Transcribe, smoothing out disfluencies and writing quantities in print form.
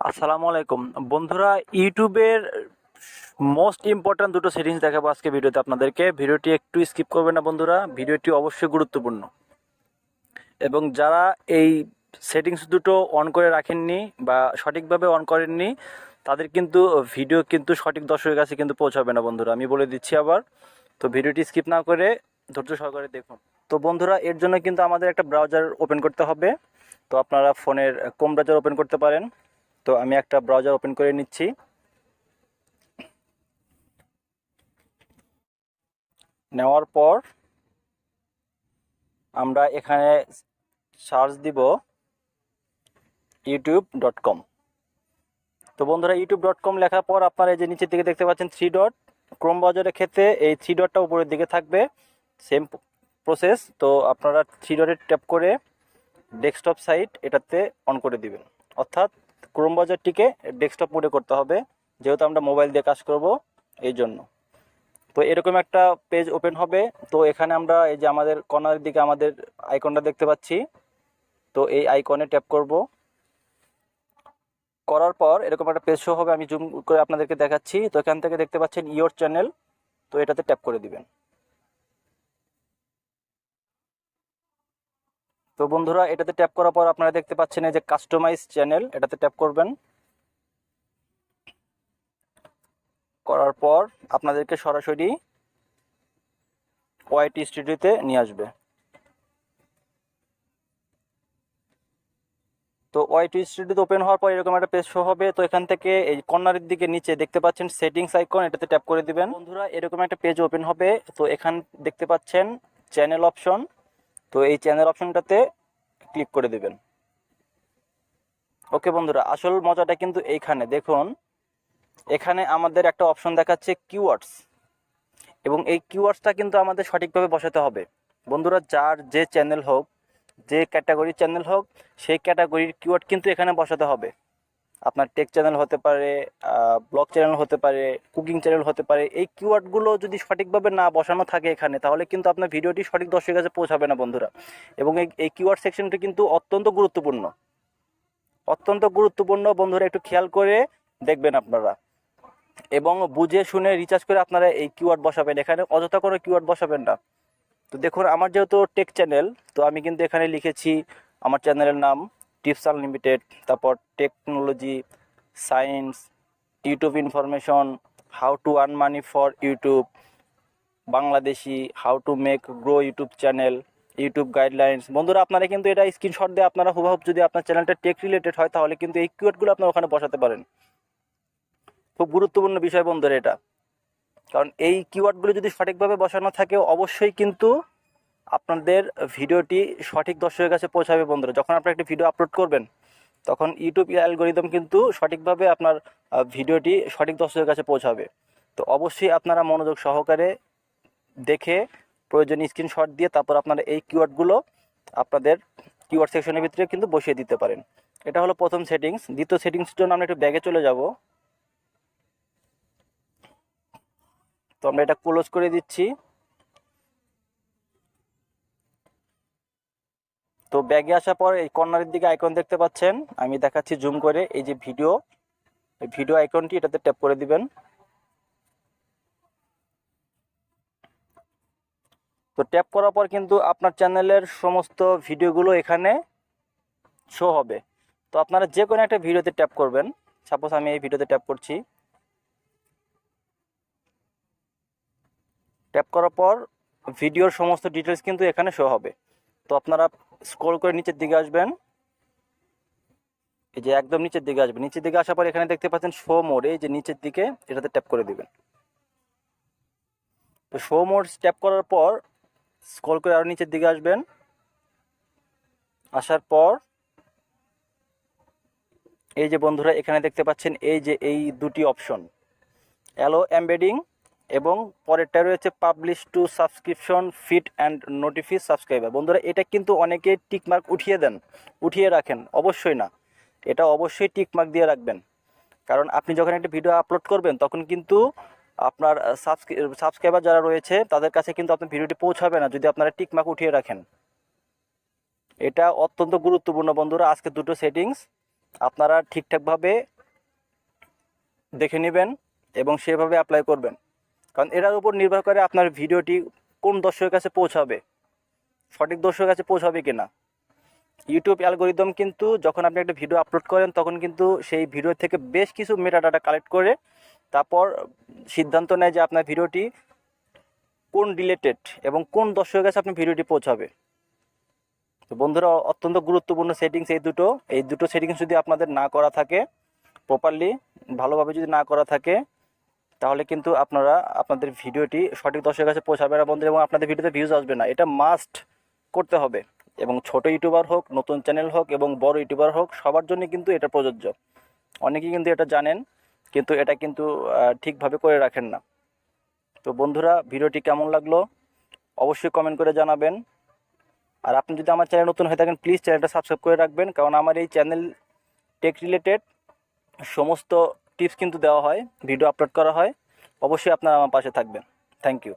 আসসালামু আলাইকুম বন্ধুরা, ইউটিউবের মোস্ট ইম্পর্ট্যান্ট দুটো সেটিংস দেখাবো আজকে ভিডিওতে আপনাদেরকে। ভিডিওটি একটু স্কিপ করবেন না বন্ধুরা, ভিডিওটি অবশ্যই গুরুত্বপূর্ণ। এবং যারা এই সেটিংস দুটো অন করে রাখেননি বা সঠিকভাবে অন করেননি, তাদের কিন্তু ভিডিও কিন্তু সঠিক দর্শকের কাছে কিন্তু পৌঁছাবে না বন্ধুরা, আমি বলে দিচ্ছি আবার। তো ভিডিওটি স্কিপ না করে ধৈর্য সহকারে দেখুন। তো বন্ধুরা, এর জন্য কিন্তু আমাদের একটা ব্রাউজার ওপেন করতে হবে। তো আপনারা ফোনের ক্রোম ব্রাউজার ওপেন করতে পারেন। তো আমি একটা ব্রাউজার ওপেন করে নিচ্ছি। নেওয়ার পর আমরা এখানে সার্চ দিব youtube.com। তো বন্ধুরা, youtube.com লেখার পর আপনারা এই যে নিচের দিকে দেখতে পাচ্ছেন থ্রি ডট, ক্রোম ব্রাউজারের ক্ষেত্রে এই থ্রি ডটটা উপরের দিকে থাকবে, সেম প্রসেস। তো আপনারা থ্রি ডটে ট্যাপ করে ডেস্কটপ সাইট এটাতে অন করে দিবেন, অর্থাৎ ক্রোম ব্রাউজারটিকে ডেস্কটপ মোডে করতে হবে, যেহেতু আমরা মোবাইল দিয়ে কাজ করব এই জন্য। তো এরকম একটা পেজ ওপেন হবে। তো এখানে আমরা এই যে আমাদের কর্নারের দিকে আমাদের আইকনটা দেখতে পাচ্ছি, তো এই আইকনে ট্যাপ করব। করার পর এরকম একটা পেজ শো হবে, আমি জুম করে আপনাদেরকে দেখাচ্ছি। তো এখান থেকে দেখতে পাচ্ছেন ইয়োর চ্যানেল, তো এটাতে ট্যাপ করে দিবেন। তো বন্ধুরা, এটাতে ট্যাপ করার পর আপনারা দেখতে পাচ্ছেন এই যে কাস্টমাইজ চ্যানেল, এটাতে ট্যাপ করবেন। করার পর আপনাদেরকে সরাসরি ওয়াইটি স্টুডিওতে নিয়ে আসবে। তো ওয়াইটি স্টুডিও ওপেন হওয়ার পর এরকম একটা পেজ শো হবে। তো এখান থেকে এই কর্নারের দিকে নিচে দেখতে পাচ্ছেন সেটিংস আইকন, এটাতে ট্যাপ করে দিবেন। বন্ধুরা, এরকম একটা পেজ ওপেন হবে। তো এখান দেখতে পাচ্ছেন চ্যানেল অপশন, তো এই চ্যানেল অপশনটাতে ক্লিক করে দিবেন। ওকে বন্ধুরা, আসল মজাটা কিন্তু এইখানে দেখুন, এখানে আমাদের একটা অপশন দেখাচ্ছে কিওয়ার্ডস, এবং এই কিওয়ার্ডসটা কিন্তু আমাদের সঠিকভাবে বসাতে হবে। বন্ধুরা, যার যে চ্যানেল হোক, যে ক্যাটাগরির চ্যানেল হোক, সেই ক্যাটাগরির কিওয়ার্ড কিন্তু এখানে বসাতে হবে। আপনার টেক চ্যানেল হতে পারে, ব্লগ চ্যানেল হতে পারে, কুকিং চ্যানেল হতে পারে। এই কিওয়ার্ডগুলো যদি সঠিকভাবে না বসানো থাকে এখানে, তাহলে কিন্তু আপনার ভিডিওটি সঠিক দর্শকের কাছে পৌঁছাবে না বন্ধুরা। এবং এই কিওয়ার্ড সেকশনটি কিন্তু অত্যন্ত গুরুত্বপূর্ণ, অত্যন্ত গুরুত্বপূর্ণ বন্ধুরা, একটু খেয়াল করে দেখবেন আপনারা এবং বুঝে শুনে রিচার্জ করে আপনারা এই কিওয়ার্ড বসাবেন। এখানে অযথা কোনো কিওয়ার্ড বসাবেন না। তো দেখুন, আমার যেহেতু টেক চ্যানেল, তো আমি কিন্তু এখানে লিখেছি আমার চ্যানেলের নাম টিপস আনলিমিটেড, তারপর technology, science, YouTube information, how to earn money for YouTube, Bangladeshi, how to make grow YouTube channel, YouTube guidelines. বন্ধুরা, আপনারা কিন্তু এটা স্ক্রিনশট দিয়ে আপনারা হুবহুব, যদি আপনার চ্যানেলটা টেক রিলেটেড হয়, তাহলে কিন্তু এই কিওয়ার্ডগুলো আপনারা ওখানে বসাতে পারেন। খুব গুরুত্বপূর্ণ বিষয় বন্ধুরা এটা, কারণ এই কিওয়ার্ডগুলো যদি সঠিকভাবে বসানো থাকে, অবশ্যই কিন্তু আপনাদের ভিডিওটি সঠিক দর্শকের কাছে পৌঁছাবে বন্ধুরা। যখন আপনারা একটি ভিডিও আপলোড করবেন, তখন ইউটিউব অ্যালগোরিদম কিন্তু সঠিকভাবে আপনার ভিডিওটি সঠিক দর্শকের কাছে পৌঁছাবে। তো অবশ্যই আপনারা মনোযোগ সহকারে দেখে প্রয়োজনীয় স্ক্রিনশট দিয়ে তারপর আপনারা এই কিওয়ার্ডগুলো আপনাদের কিওয়ার্ড সেকশনের ভিতরে কিন্তু বসিয়ে দিতে পারেন। এটা হলো প্রথম সেটিংস। দ্বিতীয় সেটিংসের জন্য আমরা একটু ব্যাগে চলে যাব। তো আমরা এটা ক্লোজ করে দিচ্ছি। তো ব্যাগে আসার পর এই কর্নারের দিকে আইকন দেখতে পাচ্ছেন, আমি দেখাচ্ছি জুম করে, এই যে ভিডিও, এই ভিডিও আইকনটি, এটাতে ট্যাপ করে দিবেন। তো ট্যাপ করার পর কিন্তু আপনার চ্যানেলের সমস্ত ভিডিওগুলো এখানে শো হবে। তো আপনারা যে কোনো একটা ভিডিওতে ট্যাপ করবেন। সাপোজ আমি এই ভিডিওতে ট্যাপ করছি। ট্যাপ করার পর ভিডিওর সমস্ত ডিটেলস কিন্তু এখানে শো হবে। তো আপনারা স্ক্রল করে নিচের দিকে আসবেন, এই যে একদম নিচের দিকে আসবেন। নিচের দিকে আসার পর এখানে দেখতে পাচ্ছেন শো মোড, এই যে নিচের দিকে, এটাতে ট্যাপ করে দিবেন। তো শো মোড ট্যাপ করার পর স্ক্রল করে আরও নিচের দিকে আসবেন। আসার পর এই যে বন্ধুরা, এখানে দেখতে পাচ্ছেন এই যে এই দুটি অপশন, অ্যালো এমবেডিং, এবং পরেরটা রয়েছে publish two subscription feed and notify subscriber. বন্ধুরা, এটা কিন্তু অনেকে টিকমার্ক উঠিয়ে দেন, উঠিয়ে রাখেন। অবশ্যই না, এটা অবশ্যই টিকমার্ক দিয়ে রাখবেন, কারণ আপনি যখন একটা ভিডিও আপলোড করবেন, তখন কিন্তু আপনার সাবস্ক্রাইবার যারা রয়েছে তাদের কাছে কিন্তু আপনার ভিডিওটি পৌঁছাবে না যদি আপনারা টিকমার্ক উঠিয়ে রাখেন। এটা অত্যন্ত গুরুত্বপূর্ণ বন্ধুরা, আজকে দুটো সেটিংস। আপনারা ঠিকঠাকভাবে দেখে নেবেন এবং সেভাবে অ্যাপ্লাই করবেন, কারণ এটার উপর নির্ভর করে আপনার ভিডিওটি কোন দর্শকের কাছে পৌঁছাবে, সঠিক দর্শকের কাছে পৌঁছাবে কি না। ইউটিউব অ্যালগোরিদম কিন্তু যখন আপনি একটা ভিডিও আপলোড করেন তখন কিন্তু সেই ভিডিও থেকে বেশ কিছু মেটাডাটা কালেক্ট করে তারপর সিদ্ধান্ত নেয় যে আপনার ভিডিওটি কোন রিলেটেড এবং কোন দর্শকের কাছে আপনি ভিডিওটি পৌঁছাবে। তো বন্ধুরা, অত্যন্ত গুরুত্বপূর্ণ সেটিংস এই দুটো সেটিংস যদি আপনাদের না করা থাকে প্রপারলি, ভালোভাবে যদি না করা থাকে, তাহলে কিন্তু আপনারা আপনাদের ভিডিওটি সঠিক দর্শকের কাছে পৌঁছাবে না বন্ধু, এবং আপনাদের ভিডিওতে ভিউজ আসবে না। এটা মাস্ট করতে হবে, এবং ছোট ইউটিউবার হোক, নতুন চ্যানেল হোক এবং বড় ইউটিউবার হোক, সবার জন্য কিন্তু এটা প্রযোজ্য। অনেকেই কিন্তু এটা জানেন, কিন্তু এটা কিন্তু ঠিকভাবে করে রাখেন না। তো বন্ধুরা, ভিডিওটি কেমন লাগলো অবশ্যই কমেন্ট করে জানাবেন। আর আপনি যদি আমার চ্যানেল নতুন হয়ে থাকেন, প্লিজ চ্যানেলটা সাবস্ক্রাইব করে রাখবেন, কারণ আমার এই চ্যানেল টেক রিলেটেড সমস্ত টিপস কিন্তু দেওয়া হয়, ভিডিও আপলোড করা হয়। অবশ্যই আপনারা আমার পাশে থাকবেন। Thank you.